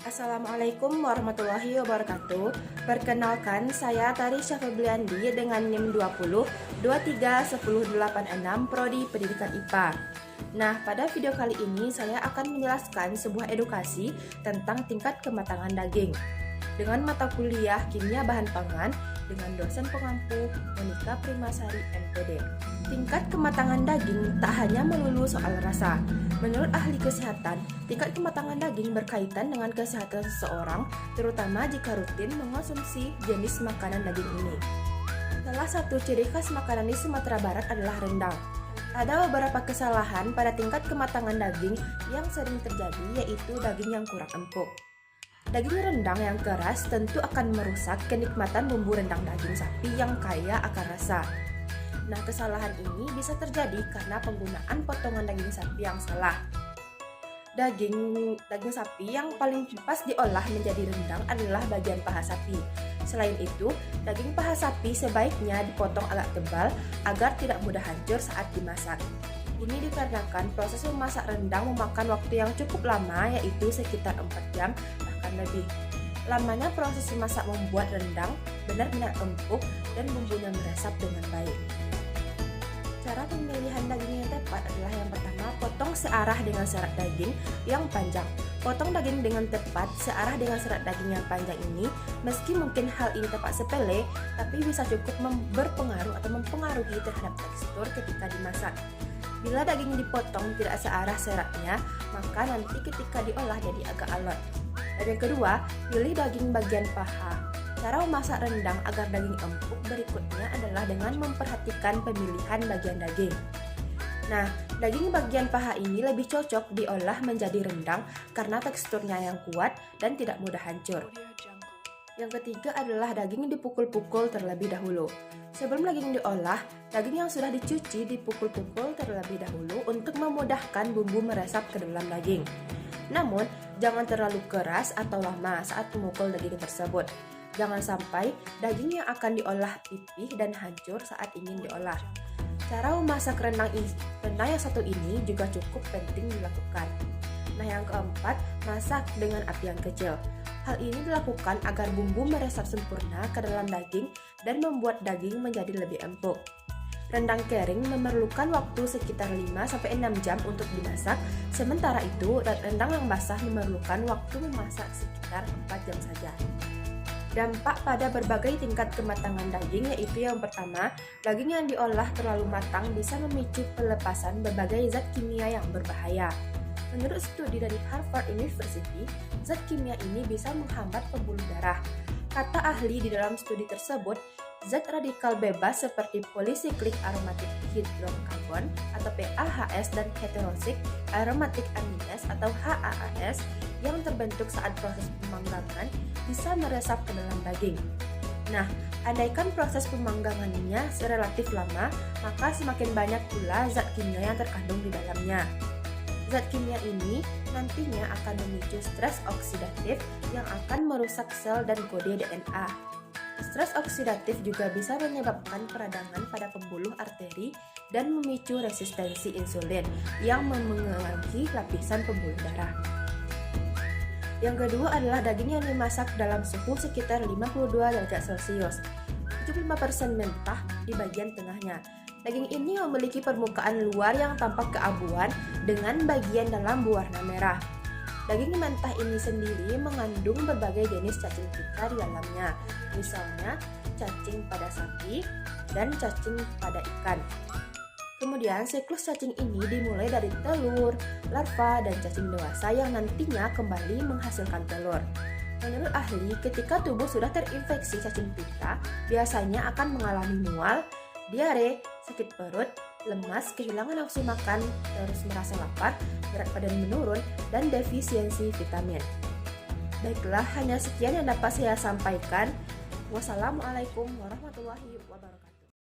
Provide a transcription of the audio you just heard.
Assalamualaikum warahmatullahi wabarakatuh. Perkenalkan, saya Tari Syafebliandi dengan NIM 20 231086 Prodi Pendidikan IPA. Nah, pada video kali ini saya akan menjelaskan sebuah edukasi tentang tingkat kematangan daging dengan mata kuliah Kimia Bahan Pangan dengan dosen pengampu Monika Primasari MPD. Tingkat kematangan daging tak hanya melulu soal rasa. Menurut ahli kesehatan, tingkat kematangan daging berkaitan dengan kesehatan seseorang, terutama jika rutin mengonsumsi jenis makanan daging ini. Salah satu ciri khas makanan di Sumatera Barat adalah rendang. Ada beberapa kesalahan pada tingkat kematangan daging yang sering terjadi, yaitu daging yang kurang empuk. Daging rendang yang keras tentu akan merusak kenikmatan bumbu rendang daging sapi yang kaya akan rasa. Nah, kesalahan ini bisa terjadi karena penggunaan potongan daging sapi yang salah. Daging sapi yang paling pas diolah menjadi rendang adalah bagian paha sapi. Selain itu, daging paha sapi sebaiknya dipotong agak tebal agar tidak mudah hancur saat dimasak. Ini dikarenakan proses memasak rendang memakan waktu yang cukup lama, yaitu sekitar 4 jam bahkan lebih. Lamanya proses memasak membuat rendang benar-benar empuk dan bumbunya meresap dengan baik. Cara pemilihan daging yang tepat adalah yang pertama, potong searah dengan serat daging yang panjang. Potong daging dengan tepat searah dengan serat daging yang panjang ini, meski mungkin hal ini tampak sepele, tapi bisa cukup berpengaruh atau mempengaruhi terhadap tekstur ketika dimasak. Bila daging dipotong tidak searah seratnya, maka nanti ketika diolah jadi agak alot. Dan yang kedua, pilih daging bagian paha. Cara memasak rendang agar daging empuk berikutnya adalah dengan memperhatikan pemilihan bagian daging. Nah, daging bagian paha ini lebih cocok diolah menjadi rendang karena teksturnya yang kuat dan tidak mudah hancur. Yang ketiga adalah daging dipukul-pukul terlebih dahulu. Sebelum daging diolah, daging yang sudah dicuci dipukul-pukul terlebih dahulu untuk memudahkan bumbu meresap ke dalam daging. Namun, jangan terlalu keras atau lama saat memukul daging tersebut. Jangan sampai daging yang akan diolah pipih dan hancur saat ingin diolah. Cara memasak rendang yang satu ini juga cukup penting dilakukan. Nah, yang keempat, masak dengan api yang kecil. Hal ini dilakukan agar bumbu meresap sempurna ke dalam daging dan membuat daging menjadi lebih empuk. Rendang kering memerlukan waktu sekitar 5-6 jam untuk dimasak, sementara itu rendang yang basah memerlukan waktu memasak sekitar 4 jam saja. Dampak pada berbagai tingkat kematangan daging yaitu yang pertama, daging yang diolah terlalu matang bisa memicu pelepasan berbagai zat kimia yang berbahaya. Menurut studi dari Harvard University, zat kimia ini bisa menghambat pembuluh darah. Kata ahli di dalam studi tersebut, zat radikal bebas seperti polycyclic aromatic hydrocarbon atau PAHs dan heterocyclic aromatic amines atau HAAS yang terbentuk saat proses pemanggangan bisa meresap ke dalam daging. Nah, andaikan proses pemanggangannya relatif lama, maka semakin banyak pula zat kimia yang terkandung di dalamnya. Zat kimia ini nantinya akan memicu stres oksidatif yang akan merusak sel dan kode DNA. Stres oksidatif juga bisa menyebabkan peradangan pada pembuluh arteri dan memicu resistensi insulin yang memengaruhi lapisan pembuluh darah. Yang kedua adalah daging yang dimasak dalam suhu sekitar 52 derajat Celcius, 75% mentah di bagian tengahnya. Daging ini memiliki permukaan luar yang tampak keabuan dengan bagian dalam berwarna merah. Daging mentah ini sendiri mengandung berbagai jenis cacing pita di dalamnya, misalnya cacing pada sapi dan cacing pada ikan. Kemudian siklus cacing ini dimulai dari telur, larva, dan cacing dewasa yang nantinya kembali menghasilkan telur. Menurut ahli, ketika tubuh sudah terinfeksi cacing pita, biasanya akan mengalami mual, diare, sakit perut, lemas, kehilangan nafsu makan, terus merasa lapar, berat badan menurun, dan defisiensi vitamin. Baiklah, hanya sekian yang dapat saya sampaikan. Wassalamualaikum warahmatullahi wabarakatuh.